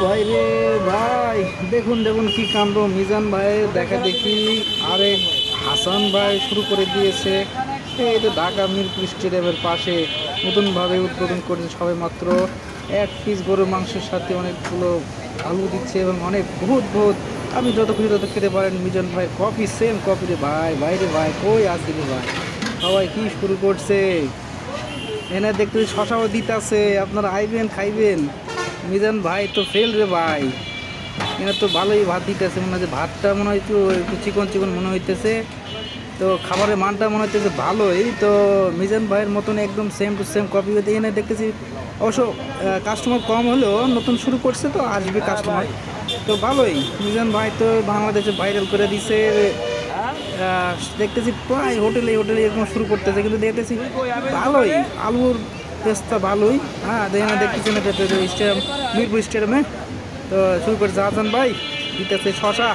ভাই রে ভাই, দেখুন দেখুন কি কাণ্ড। মিজান ভাই দেখা দেখি আরেক হাসান ভাই শুরু করে দিয়েছে। এই তো ঢাকা মিরপুর স্টেডিয়ামের পাশে নতুনভাবে উদ্বোধন করেছে সবে মাত্র। এক পিস গরুর মাংসের সাথে অনেকগুলো আলু দিচ্ছে এবং অনেক বহুত বহুত আপনি যত খুশি তত খেতে পারেন। মিজান ভাই কফি, সেম কফি রে ভাই। ভাই রে ভাই, কই আসিনি ভাই, সবাই কি শুরু করছে। এনে দেখতে শশাও দিতাছে, আপনারা আইবেন খাইবেন। মিজান ভাই তো ফেল রে ভাই, এনে তো ভালোই ভাত দিতেছে। মনে হচ্ছে ভাতটা মনে হয় একটু চিকন চিকন মনে হইতেছে। তো খাবারের মানটা মনে হচ্ছে ভালোই। তো মিজান ভাইয়ের মতন একদম সেম টু সেম কপি হতে এনে দেখতেছি। অবশ্য কাস্টমার কম হলেও নতুন শুরু করছে তো আসবে কাস্টমার। তো ভালোই, মিজান ভাই তো বাংলাদেশে ভাইরাল করে দিছে। দেখতেছি প্রায় হোটেলে হোটেলে এরকম শুরু করতেছে, কিন্তু দেখতেছি ভালোই আলুর পেস্তা ভালোই। হ্যাঁ, দেখতেছি না স্টেডিয়াম, মিরপুর স্টেডিয়ামে তো শুরু করছে হাসান ভাই, দিতেছে শশা।